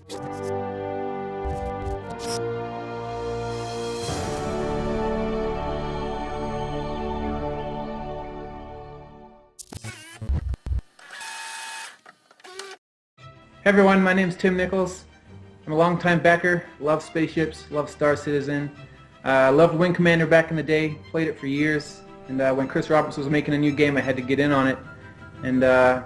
Hey everyone, my name's Tim Nichols. I'm a longtime backer, love spaceships, love Star Citizen. Loved Wing Commander back in the day, played it for years, and when Chris Roberts was making a new game I had to get in on it, and I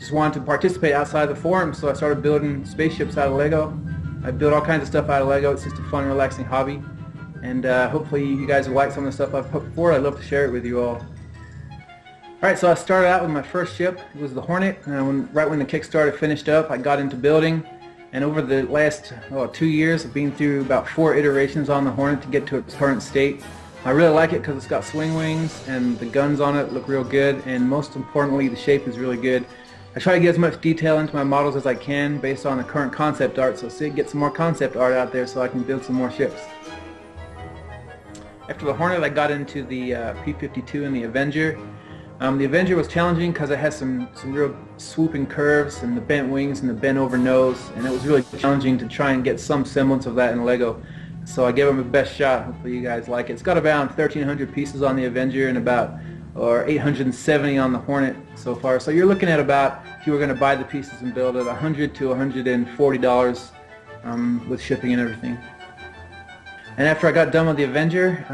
just wanted to participate outside the forum, so I started building spaceships out of Lego. I build all kinds of stuff out of Lego. It's just a fun, relaxing hobby, and hopefully you guys will like some of the stuff I've put forward. I'd love to share it with you all. Alright, so I started out with my first ship. It was the Hornet. Right when the Kickstarter finished up, I got into building, and over the last 2 years I've been through about 4 iterations on the Hornet to get to its current state. I really like it because it's got swing wings and the guns on it look real good, and most importantly the shape is really good. I try to get as much detail into my models as I can based on the current concept art, so see, get some more concept art out there so I can build some more ships. After the Hornet I got into the P-52 and the Avenger. The Avenger was challenging because it has some real swooping curves and the bent wings and the bent over nose, and it was really challenging to try and get some semblance of that in Lego. So I gave them the best shot. Hopefully you guys like it. It's got around 1,300 pieces on the Avenger and about 870 on the Hornet so far. So you're looking at about, if you were going to buy the pieces and build it, $100 to $140 with shipping and everything. And after I got done with the Avenger,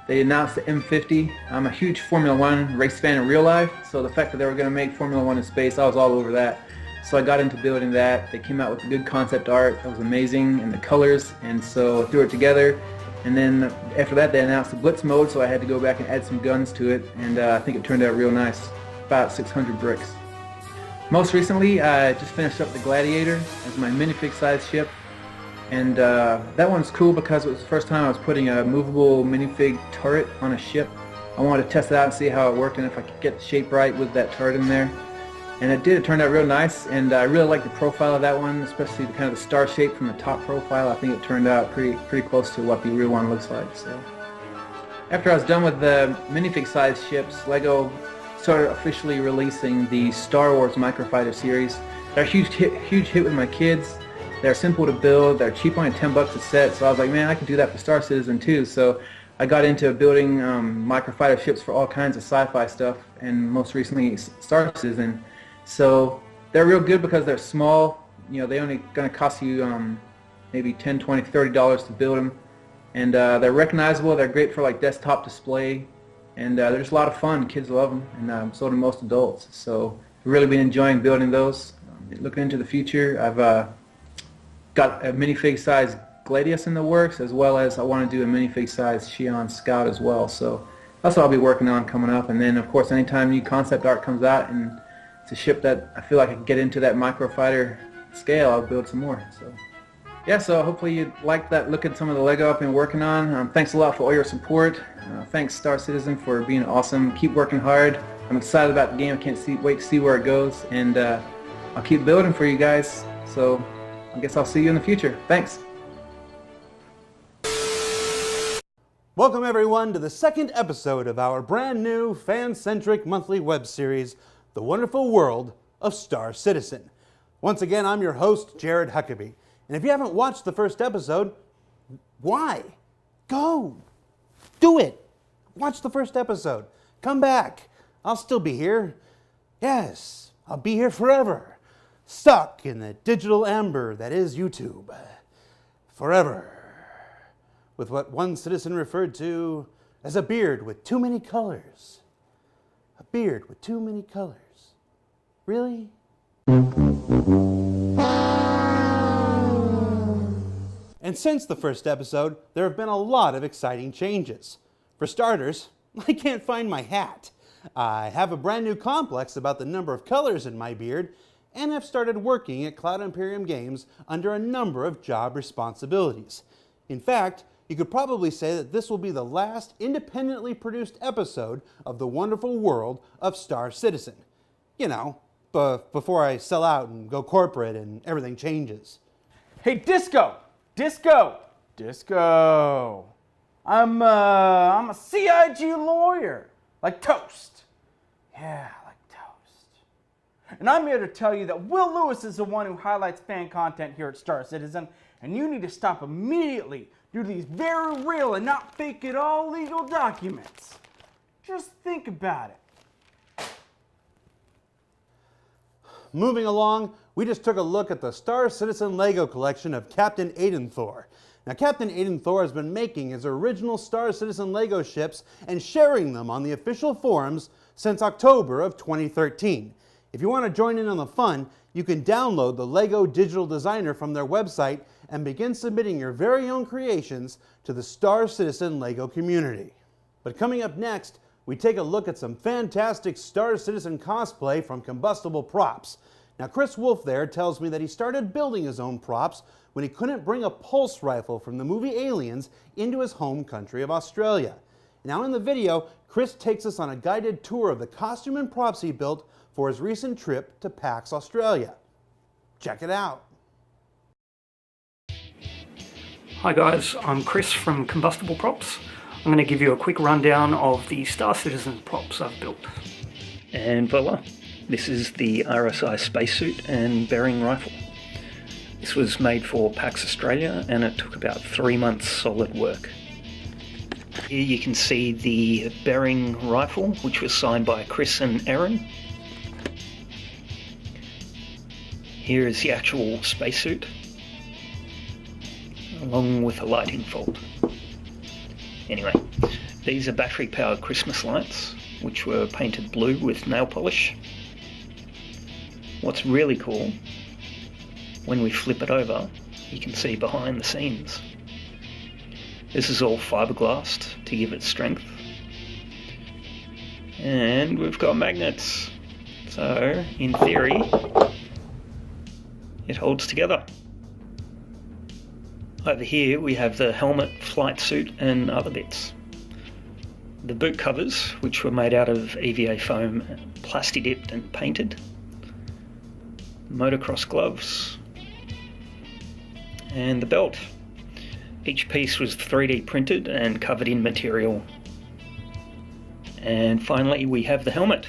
they announced the M50. I'm a huge Formula One race fan in real life, so the fact that they were going to make Formula One in space, I was all over that. So I got into building that. They came out with good concept art. That was amazing, and the colors, and so I threw it together. And then after that they announced the Blitz mode, so I had to go back and add some guns to it, and I think it turned out real nice. About 600 bricks. Most recently, I just finished up the Gladiator as my minifig size ship. And that one's cool because it was the first time I was putting a movable minifig turret on a ship. I wanted to test it out and see how it worked and if I could get the shape right with that turret in there. And it did. It turned out real nice, and I really like the profile of that one, especially the kind of the star shape from the top profile. I think it turned out pretty close to what the real one looks like. So after I was done with the minifig size ships, Lego started officially releasing the Star Wars Microfighter series. They're a huge hit with my kids. They're simple to build, they're cheap, only $10 a set, so I was like, man, I could do that for Star Citizen too. So I got into building microfighter ships for all kinds of sci-fi stuff, and most recently Star Citizen. So they're real good because they're small. You know, they're only going to cost you maybe $10, $20, $30 to build them. And they're recognizable, they're great for like desktop display, and they're just a lot of fun. Kids love them, and so do most adults. So I've really been enjoying building those. Looking into the future, I've got a minifig size Gladius in the works, as well as I want to do a minifig size Xi'an Scout as well. So that's what I'll be working on coming up. And then of course anytime new concept art comes out and it's a ship that I feel like I can get into that microfighter scale, I'll build some more. So yeah, so hopefully you like that look at some of the Lego I've been working on. Thanks a lot for all your support. Thanks Star Citizen for being awesome. Keep working hard. I'm excited about the game. I can't wait to see where it goes, and I'll keep building for you guys. So I guess I'll see you in the future. Thanks. Welcome everyone to the second episode of our brand new fan-centric monthly web series, The Wonderful World of Star Citizen. Once again, I'm your host, Jared Huckabee. And if you haven't watched the first episode, why? Go! Do it! Watch the first episode. Come back. I'll still be here. Yes, I'll be here forever. Stuck in the digital amber that is YouTube. Forever. With what one citizen referred to as a beard with too many colors. A beard with too many colors. Really? And since the first episode, there have been a lot of exciting changes. For starters, I can't find my hat. I have a brand new complex about the number of colors in my beard, and I've started working at Cloud Imperium Games under a number of job responsibilities. In fact, you could probably say that this will be the last independently produced episode of The Wonderful World of Star Citizen. You know, before I sell out and go corporate and everything changes. Hey, Disco! Disco! Disco! I'm a CIG lawyer. Like toast. Yeah, like toast. And I'm here to tell you that Will Lewis is the one who highlights fan content here at Star Citizen, and you need to stop immediately due to these very real and not fake at all legal documents. Just think about it. Moving along, we just took a look at the Star Citizen Lego collection of Captain Aiden. Now, Captain Aiden has been making his original Star Citizen Lego ships and sharing them on the official forums since October of 2013. If you want to join in on the fun, you can download the Lego Digital Designer from their website and begin submitting your very own creations to the Star Citizen Lego community. But coming up next, we take a look at some fantastic Star Citizen cosplay from Combustible Props. Now, Chris Wolf there tells me that he started building his own props when he couldn't bring a pulse rifle from the movie Aliens into his home country of Australia. Now in the video, Chris takes us on a guided tour of the costume and props he built for his recent trip to PAX Australia. Check it out. Hi guys, I'm Chris from Combustible Props. I'm going to give you a quick rundown of the Star Citizen props I've built. And voila, this is the RSI spacesuit and bearing rifle. This was made for PAX Australia and it took about 3 months solid work. Here you can see the bearing rifle, which was signed by Chris and Aaron. Here is the actual spacesuit, along with a lighting fold. Anyway, these are battery-powered Christmas lights, which were painted blue with nail polish. What's really cool, when we flip it over, you can see behind the scenes. This is all fiberglassed to give it strength. And we've got magnets. So, in theory, it holds together. Over here we have the helmet, flight suit and other bits. The boot covers, which were made out of EVA foam, plasti dipped and painted. Motocross gloves. And the belt. Each piece was 3D printed and covered in material. And finally we have the helmet.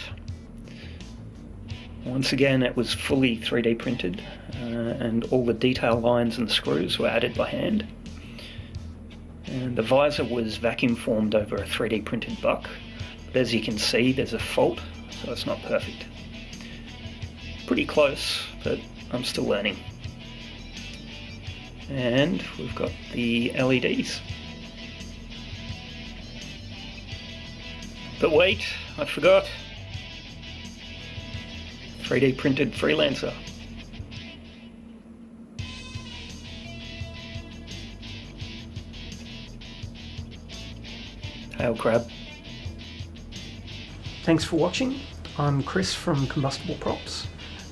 Once again it was fully 3D printed and all the detail lines and the screws were added by hand. And the visor was vacuum formed over a 3D printed buck, but as you can see there's a fault, so it's not perfect. Pretty close, but I'm still learning. And we've got the LEDs. But wait, I forgot. 3D printed freelancer. Hail crab. Thanks for watching. I'm Chris from Combustible Props,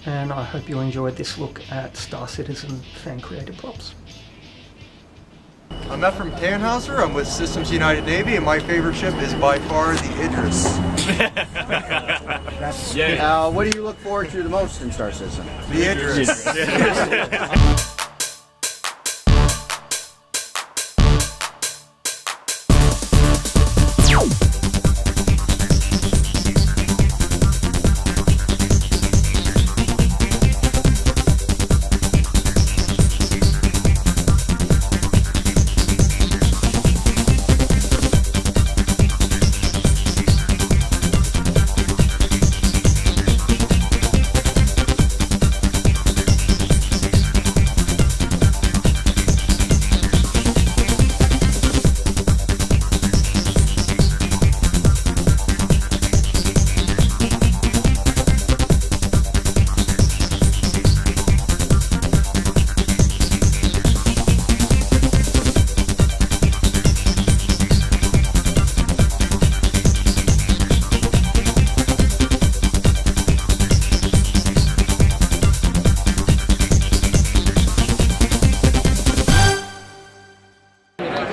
and I hope you enjoyed this look at Star Citizen fan created props. I'm Matt from Tannhauser. I'm with Systems United Navy, and my favorite ship is by far the Idris. What do you look forward to the most in Star Citizen? The Idris.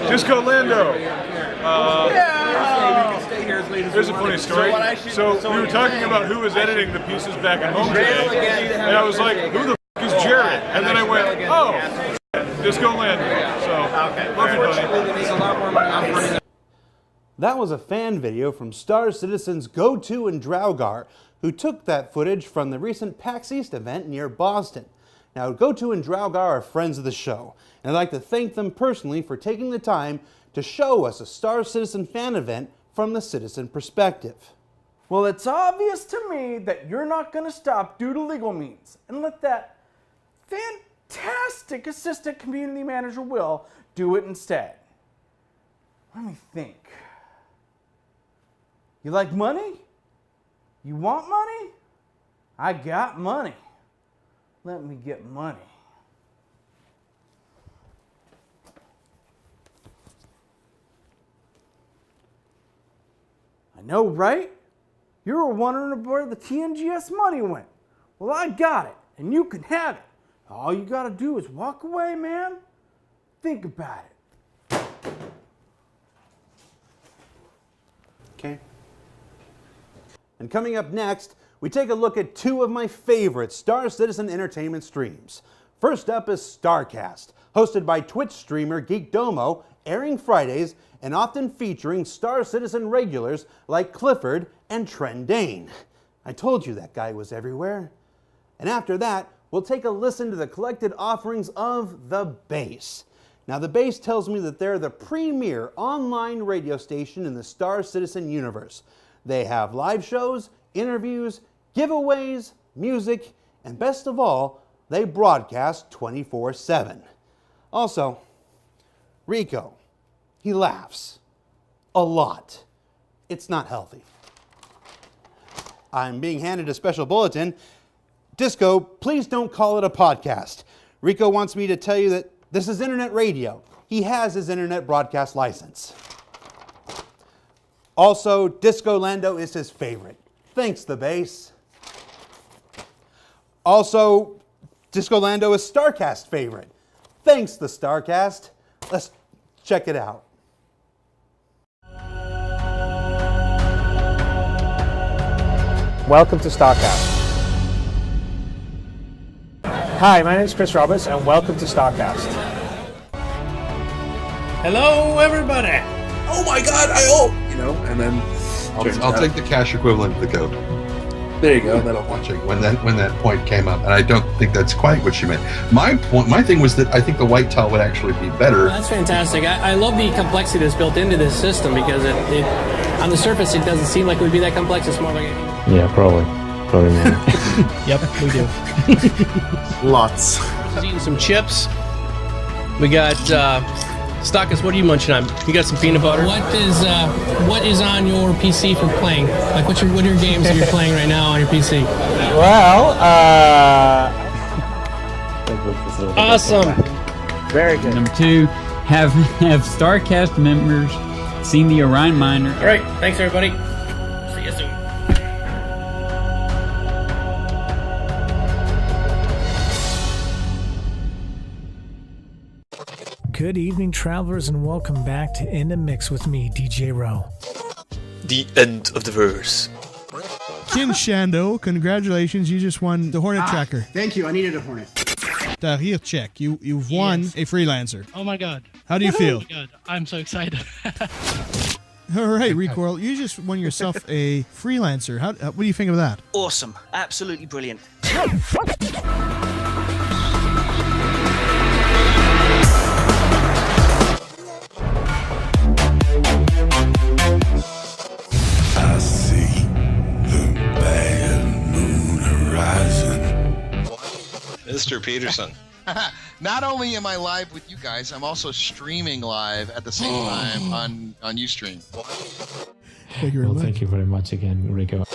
Disco Lando. Here's a funny story. So we were talking about who was editing the pieces back at home today, and I was like, who the f*** is Jared? And then I went, oh, Disco Lando. So, love you, buddy. That was a fan video from Star Citizen's Go-To and Draugr, who took that footage from the recent PAX East event near Boston. Now, GoTo and Draugr are friends of the show, and I'd like to thank them personally for taking the time to show us a Star Citizen fan event from the citizen perspective. Well, it's obvious to me that you're not going to stop due to legal means and let that fantastic assistant community manager Will do it instead. Let me think. You like money? You want money? I got money. Let me get money. I know, right? You were wondering where the TNGS money went. Well, I got it, and you can have it. All you gotta do is walk away, man. Think about it. Okay. And coming up next, we take a look at two of my favorite Star Citizen entertainment streams. First up is StarCast, hosted by Twitch streamer Geekdomo, airing Fridays and often featuring Star Citizen regulars like Clifford and Trendane. I told you that guy was everywhere. And after that, we'll take a listen to the collected offerings of The Base. Now, The Base tells me that they're the premier online radio station in the Star Citizen universe. They have live shows, interviews, giveaways, music, and best of all, they broadcast 24/7. Also, Rico, he laughs a lot. It's not healthy. I'm being handed a special bulletin. Disco, please don't call it a podcast. Rico wants me to tell you that this is internet radio. He has his internet broadcast license. Also, Disco Lando is his favorite. Thanks, The Base. Also, Disco Lando is StarCast's favorite. Thanks, the StarCast. Let's check it out. Welcome to StarCast. Hi, my name is Chris Roberts, and welcome to StarCast. Hello, everybody. Oh my God, I hope. You know, and then I'll take the cash equivalent of the goat. There you go. That'll Watching when that point came up, and I don't think that's quite what she meant. My thing was that I think the white tile would actually be better. That's fantastic. I love the complexity that's built into this system because it on the surface it doesn't seem like it would be that complex. It's more like yeah, probably not. Yep, we do. Lots. Eating some chips. We got Stockus. What are you munching on? You got some peanut butter. What is on your PC for playing? Like what are your games that you're playing right now on your PC? Well, Awesome. Very good. Number two, have StarCast members seen the Orion Miner? All right. Thanks, everybody. See you soon. Good evening, travelers, and welcome back to In the Mix with me, DJ Rowe. The end of the verse. Kin Shando, congratulations, you just won the Hornet Tracker. Thank you, I needed a Hornet. Tahir check, you've won a freelancer. Oh my God. How do you feel? Oh my God, I'm so excited. All right, Recoil, you just won yourself a freelancer. What do you think of that? Awesome, absolutely brilliant. I see the bad moon horizon. Mr. Peterson. Not only am I live with you guys, I'm also streaming live at the same time on Ustream. Thank you very much. Thank you very much again, Rico.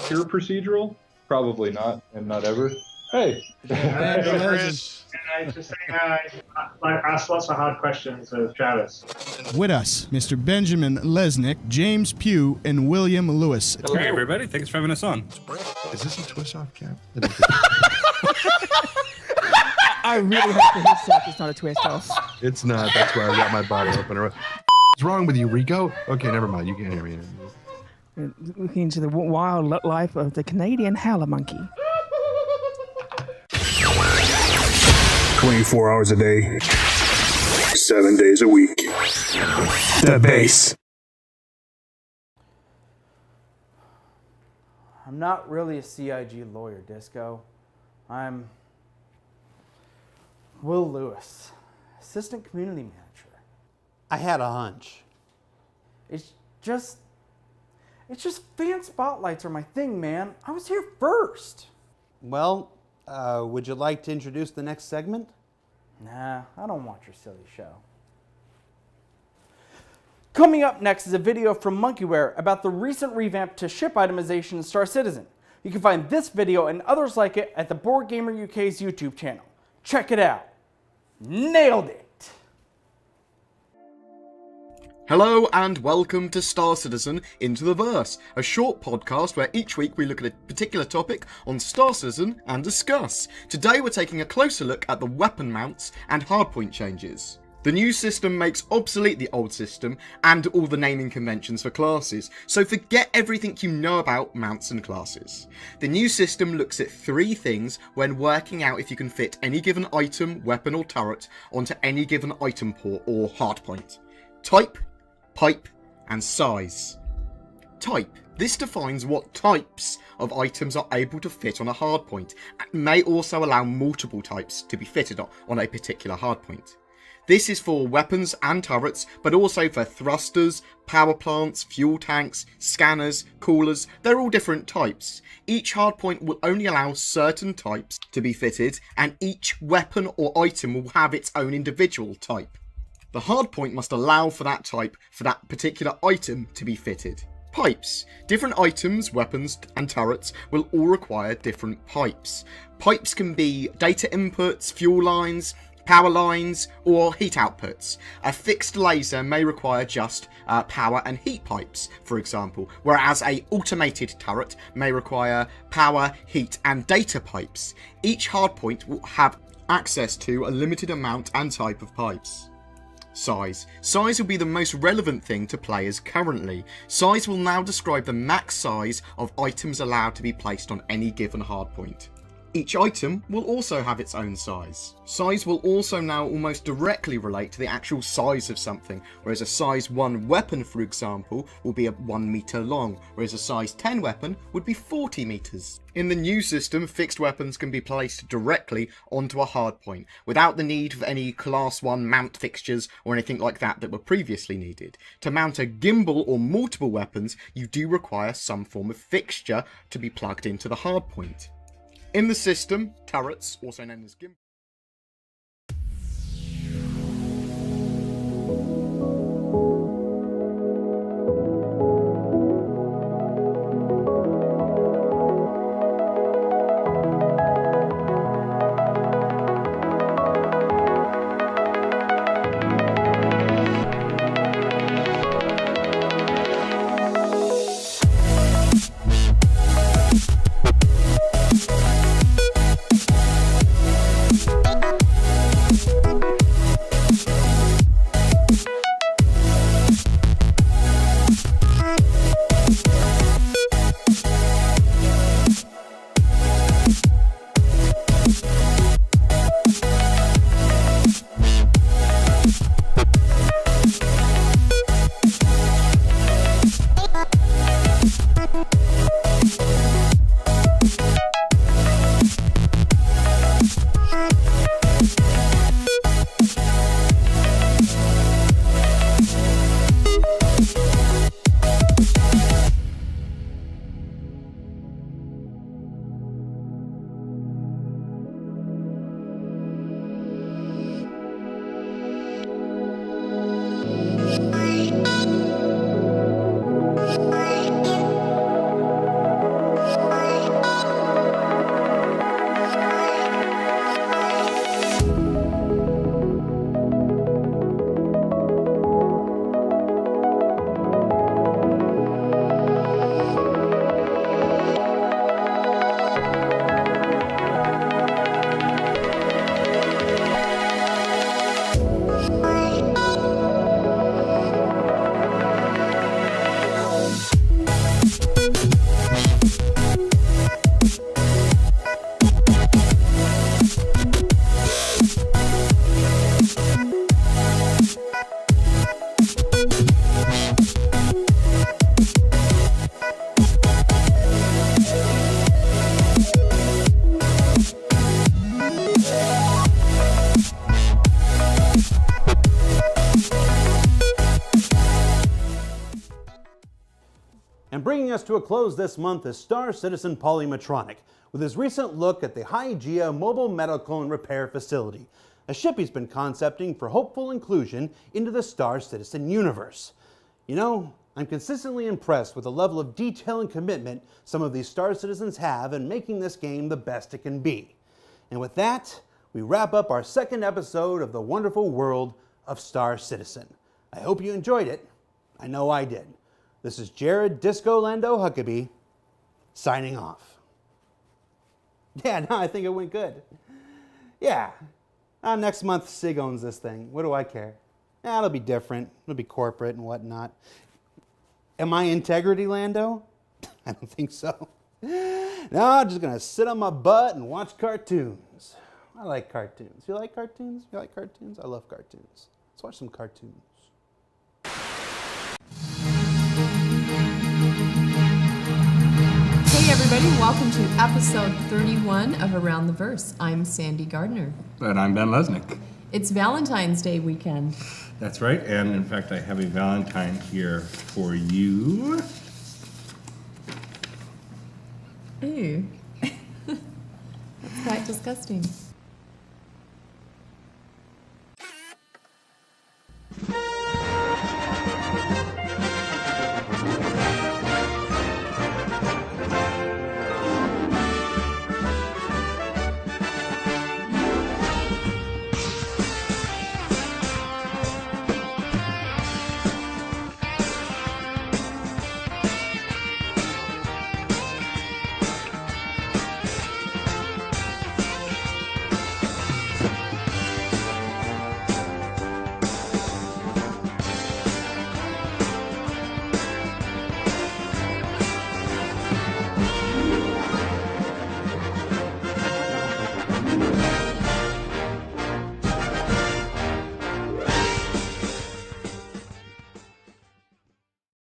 Pure procedural? Probably not, and not ever. Hey. Chris. And I just say I ask lots of hard questions of Travis. With us, Mr. Benjamin Lesnick, James Pugh, and William Lewis. Hey everybody, thanks for having us on. Is this a twist off cap? I really hope for his sake it's not a twist off. It's not. That's why I got my bottle opener. What's wrong with you, Rico? Okay, never mind. You can't hear me. Looking into the wild life of the Canadian howler monkey. 24 hours a day, 7 days a week. The Base. I'm not really a CIG lawyer, Disco. I'm Will Lewis, assistant community manager. I had a hunch. It's just fan spotlights are my thing, man. I was here first. Well, would you like to introduce the next segment? Nah, I don't want your silly show. Coming up next is a video from Monkeyware about the recent revamp to ship itemization in Star Citizen. You can find this video and others like it at the Board Gamer UK's YouTube channel. Check it out. Nailed it! Hello and welcome to Star Citizen Into the Verse, a short podcast where each week we look at a particular topic on Star Citizen and discuss. Today we're taking a closer look at the weapon mounts and hardpoint changes. The new system makes obsolete the old system and all the naming conventions for classes, so forget everything you know about mounts and classes. The new system looks at three things when working out if you can fit any given item, weapon or turret onto any given item port or hardpoint. Type, pipe, and size. Type. This defines what types of items are able to fit on a hardpoint, and may also allow multiple types to be fitted on a particular hardpoint. This is for weapons and turrets, but also for thrusters, power plants, fuel tanks, scanners, coolers. They're all different types. Each hardpoint will only allow certain types to be fitted, and each weapon or item will have its own individual type. The hardpoint must allow for that type for that particular item to be fitted. Pipes. Different items, weapons and turrets will all require different pipes. Pipes can be data inputs, fuel lines, power lines, or heat outputs. A fixed laser may require just power and heat pipes, for example, whereas an automated turret may require power, heat and data pipes. Each hardpoint will have access to a limited amount and type of pipes. Size. Size will be the most relevant thing to players currently. Size will now describe the max size of items allowed to be placed on any given hardpoint. Each item will also have its own size. Size will also now almost directly relate to the actual size of something, whereas a size 1 weapon, for example, will be 1 meter long, whereas a size 10 weapon would be 40 meters. In the new system, fixed weapons can be placed directly onto a hardpoint, without the need for any class 1 mount fixtures or anything like that that were previously needed. To mount a gimbal or multiple weapons, you do require some form of fixture to be plugged into the hardpoint. In the system, turrets, also known as gimbals, And bringing us to a close this month is Star Citizen Polymetronic, with his recent look at the Hygeia Mobile Medical and Repair Facility, a ship he's been concepting for hopeful inclusion into the Star Citizen universe. You know, I'm consistently impressed with the level of detail and commitment some of these Star Citizens have in making this game the best it can be. And with that, we wrap up our second episode of the wonderful world of Star Citizen. I hope you enjoyed it. I know I did. This is Jared Disco Lando Huckabee, signing off. Yeah, no, I think it went good. Yeah. Next month, Sig owns this thing. What do I care? It'll be different. It'll be corporate and whatnot. Am I Integrity Lando? I don't think so. No, I'm just going to sit on my butt and watch cartoons. I like cartoons. You like cartoons? You like cartoons? I love cartoons. Let's watch some cartoons. Hey everybody, welcome to episode 31 of Around the Verse. I'm Sandy Gardner. And I'm Ben Lesnick. It's Valentine's Day weekend. That's right, and in fact I have a Valentine here for you. Ooh. That's quite disgusting.